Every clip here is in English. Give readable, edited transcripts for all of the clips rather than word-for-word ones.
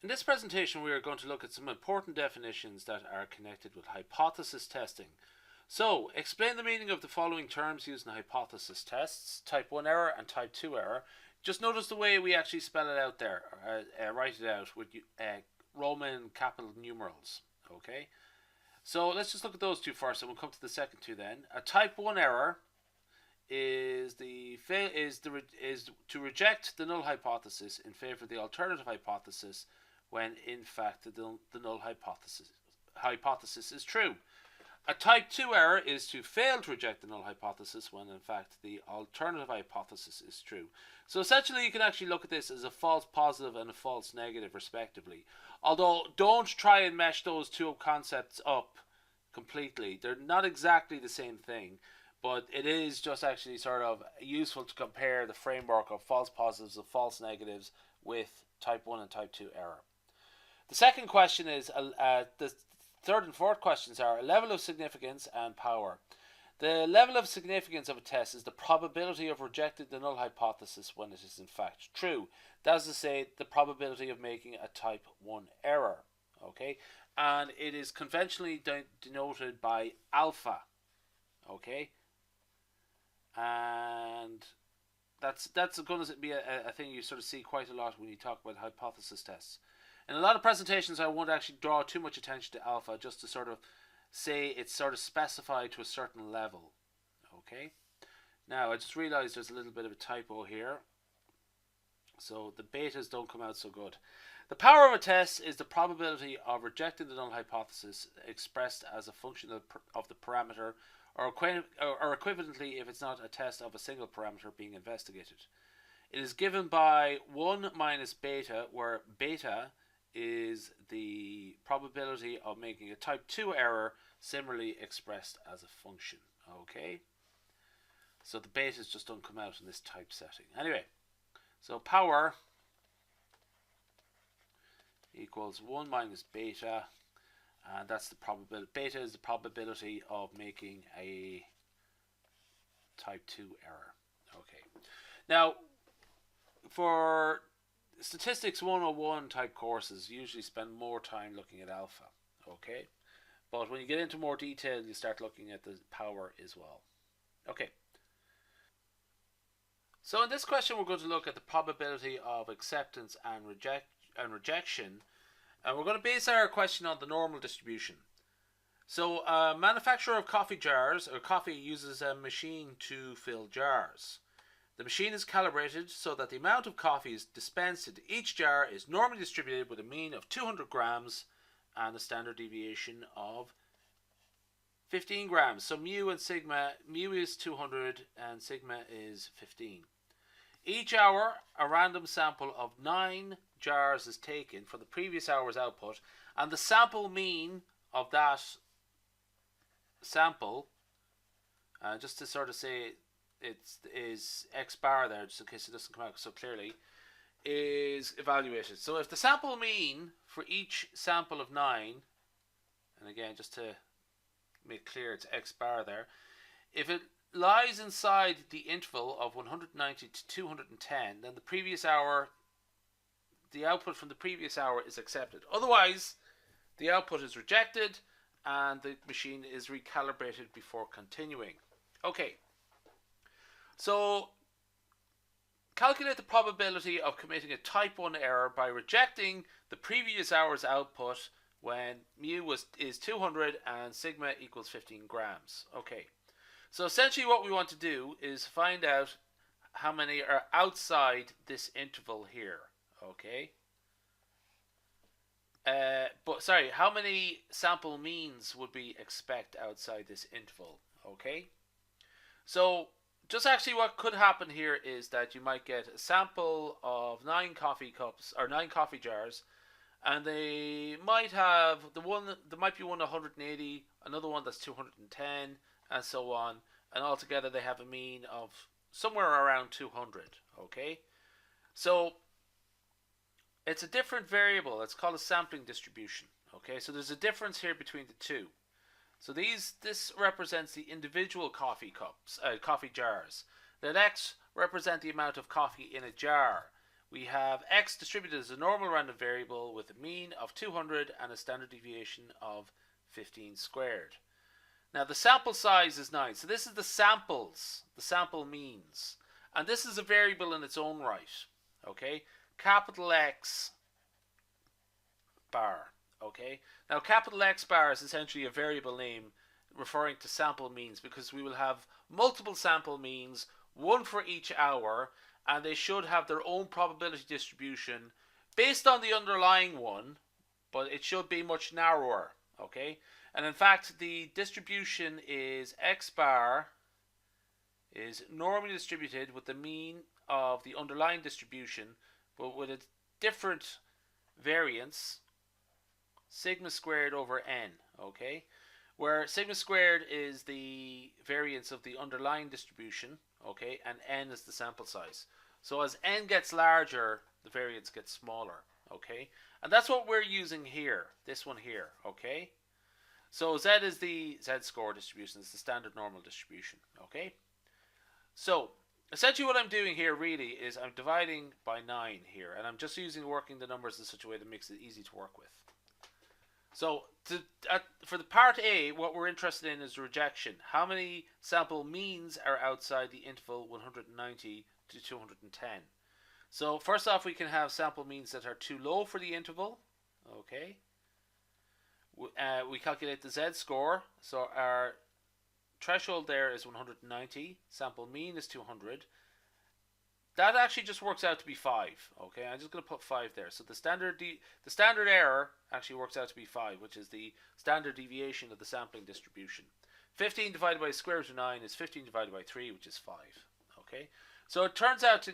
In this presentation, we are going to look at some important definitions that are connected with hypothesis testing. So, explain the meaning of the following terms used in hypothesis tests: type 1 error and type 2 error. Just notice the way we actually spell it out there, write it out with Roman capital numerals. Okay, so let's just look at those two first, and we'll come to the second two then. A type 1 error is to reject the null hypothesis in favor of the alternative hypothesis when in fact the null hypothesis is true. A type 2 error is to fail to reject the null hypothesis when in fact the alternative hypothesis is true. So essentially you can actually look at this as a false positive and a false negative respectively. Although don't try and mesh those two concepts up completely. They're not exactly the same thing, but it is just actually sort of useful to compare the framework of false positives and false negatives with type 1 and type 2 error. The second question is the third and fourth questions are level of significance and power. The level of significance of a test is the probability of rejecting the null hypothesis when it is in fact true. That is to say, the probability of making a type 1 error. Okay, and it is conventionally denoted by alpha. Okay, and that's going to be a thing you sort of see quite a lot when you talk about hypothesis tests. In a lot of presentations, I won't actually draw too much attention to alpha, just to sort of say it's sort of specified to a certain level. Okay. Now I just realized there's a little bit of a typo here, so the betas don't come out so good. The power of a test is the probability of rejecting the null hypothesis expressed as a function of the parameter, or equivalently if it's not a test of a single parameter being investigated. It is given by 1 minus beta, where beta is the probability of making a type 2 error, similarly expressed as a function. Okay, so the betas just don't come out in this type setting. Anyway, so power equals 1 minus beta, and that's the probability. Beta is the probability of making a type 2 error. Okay, now for statistics 101 type courses, you usually spend more time looking at alpha. Okay, but when you get into more detail, you start looking at the power as well. Okay, so in this question we're going to look at the probability of acceptance and rejection, and we're going to base our question on the normal distribution. So a manufacturer of coffee jars or coffee uses a machine to fill jars. The machine is calibrated so that the amount of coffee is dispensed into each jar is normally distributed with a mean of 200 grams and a standard deviation of 15 grams. So mu and sigma, mu is 200 and sigma is 15. Each hour, a random sample of 9 jars is taken for the previous hour's output, and the sample mean of that sample, just to sort of say it is x bar there, just in case it doesn't come out so clearly, is evaluated. So if the sample mean for each sample of 9, and again just to make clear it's x bar there, if it lies inside the interval of 190 to 210, then the previous hour, the output from the previous hour is accepted. Otherwise, the output is rejected and the machine is recalibrated before continuing. Okay, so calculate the probability of committing a type 1 error by rejecting the previous hour's output when mu is 200 and sigma equals 15 grams. Okay, so essentially what we want to do is find out how many are outside this interval here. Okay, how many sample means would we expect outside this interval? Okay, so just actually what could happen here is that you might get a sample of 9 coffee cups or 9 coffee jars, and they might have there might be one 180, another one that's 210, and so on, and altogether they have a mean of somewhere around 200. Okay, so it's a different variable. It's called a sampling distribution. Okay, so there's a difference here between the two. So this represents the individual coffee jars. That X represent the amount of coffee in a jar, we have x distributed as a normal random variable with a mean of 200 and a standard deviation of 15 squared. Now the sample size is 9, so this is the samples, the sample means, and this is a variable in its own right. Okay, capital X bar. Okay, now capital X bar is essentially a variable name referring to sample means, because we will have multiple sample means, one for each hour, and they should have their own probability distribution based on the underlying one, but it should be much narrower. Okay, and in fact the distribution is X bar is normally distributed with the mean of the underlying distribution, but with a different variance, sigma squared over n. Okay, where sigma squared is the variance of the underlying distribution, okay, and n is the sample size. So as n gets larger, the variance gets smaller, okay, and that's what we're using here, this one here, okay. So z is the z-score distribution, it's the standard normal distribution, okay. So essentially what I'm doing here really is I'm dividing by 9 here, and I'm just working the numbers in such a way that makes it easy to work with. So for the part A, what we're interested in is rejection. How many sample means are outside the interval 190 to 210? So first off, we can have sample means that are too low for the interval. Okay. We calculate the z-score. So our threshold there is 190. Sample mean is 200. That actually just works out to be 5. Okay, I'm just going to put 5 there. So the standard error actually works out to be 5, which is the standard deviation of the sampling distribution. 15 divided by the square root of 9 is 15 divided by 3, which is 5. Okay, so it turns out to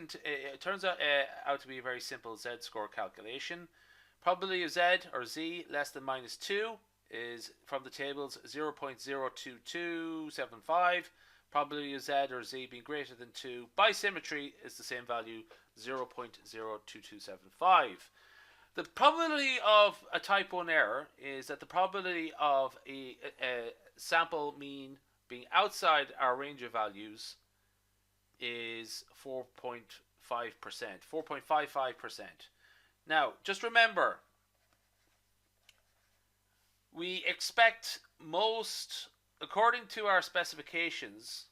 be a very simple z-score calculation. Probability of z or z less than minus 2 is from the tables 0.02275. Probability of z or z being greater than 2 by symmetry is the same value, 0.02275. The probability of a type 1 error is that the probability of a sample mean being outside our range of values is 4.5%, 4.55%. Now, just remember, we expect most, according to our specifications,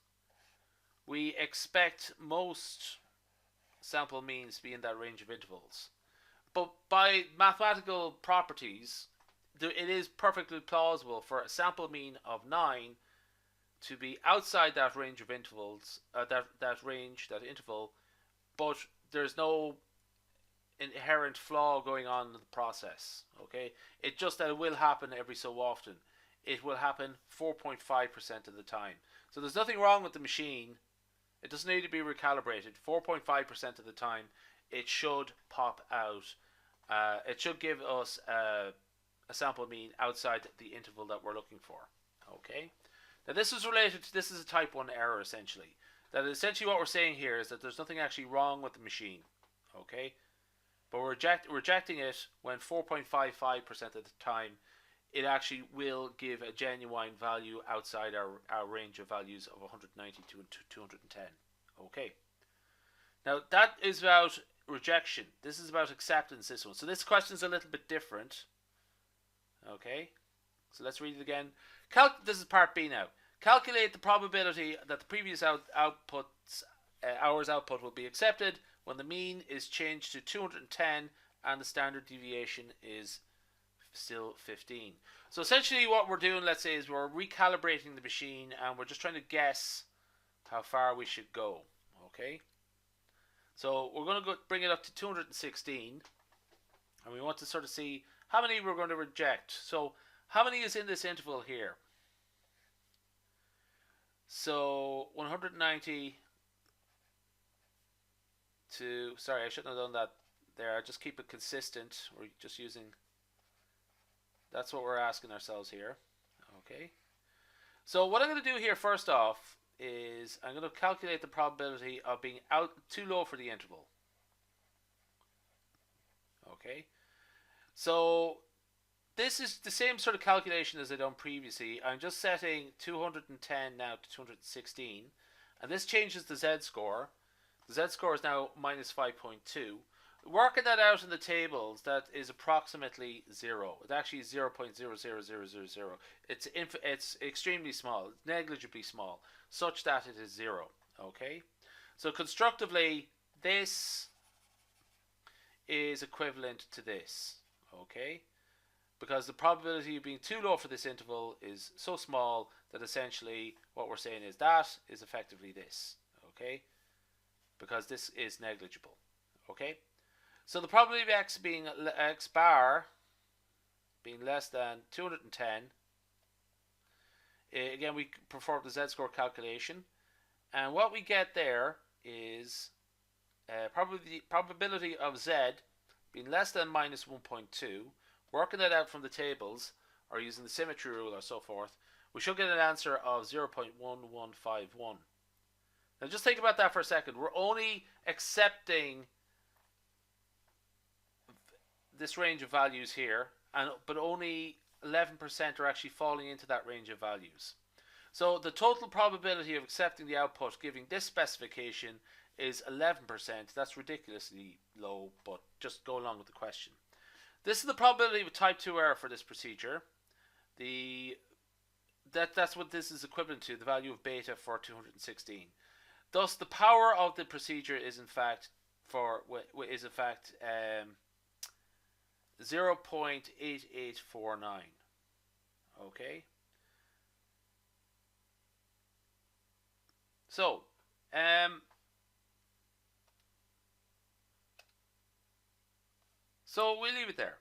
we expect most sample means to be in that range of intervals. But by mathematical properties, it is perfectly plausible for a sample mean of 9 to be outside that range of intervals, that interval, but there's no inherent flaw going on in the process. Okay, it just that it will happen every so often. It will happen 4.5% of the time. So there's nothing wrong with the machine. It doesn't need to be recalibrated. 4.5% of the time, it should pop out. It should give us a sample mean outside the interval that we're looking for. Okay. Now this is a type 1 error essentially. That essentially what we're saying here is that there's nothing actually wrong with the machine. Okay. But we're rejecting it when 4.55% of the time it actually will give a genuine value outside our range of values of 190 to 210. Okay. Now that is about rejection. This is about acceptance, this one. So this question is a little bit different. Okay. So let's read it again. This is part B now. Calculate the probability that the previous hour's output will be accepted when the mean is changed to 210 and the standard deviation is still 15. So essentially what we're doing, let's say, is we're recalibrating the machine and we're just trying to guess how far we should go. Okay. So we're going to bring it up to 216 and we want to sort of see how many we're going to reject. So how many is in this interval here? So 190 to, sorry, I shouldn't have done that there. I just keep it consistent. We're just using, that's what we're asking ourselves here. Okay. So what I'm going to do here first off is I'm going to calculate the probability of being too low for the interval. Okay. So this is the same sort of calculation as I done previously. I'm just setting 210 now to 216, and this changes the z-score. The z-score is now minus 5.2. Working that out in the tables, that is approximately 0. It actually is 0.00000. It's extremely small, negligibly small, such that it is 0. Okay? So constructively, this is equivalent to this. Okay? Because the probability of being too low for this interval is so small that essentially what we're saying is that is effectively this. Okay? Because this is negligible. Okay? So the probability of x bar being less than 210. Again, we perform the z-score calculation, and what we get there is probability of z being less than minus 1.2. Working that out from the tables or using the symmetry rule or so forth, we should get an answer of 0.1151. Now just think about that for a second. We're only accepting this range of values here, but only 11% are actually falling into that range of values. So the total probability of accepting the output giving this specification is 11%. That's ridiculously low, but just go along with the question. This is the probability of a type 2 error for this procedure. That's what this is equivalent to, the value of beta for 216. Thus, the power of the procedure is in fact 0.8849. Okay. So, we'll leave it there.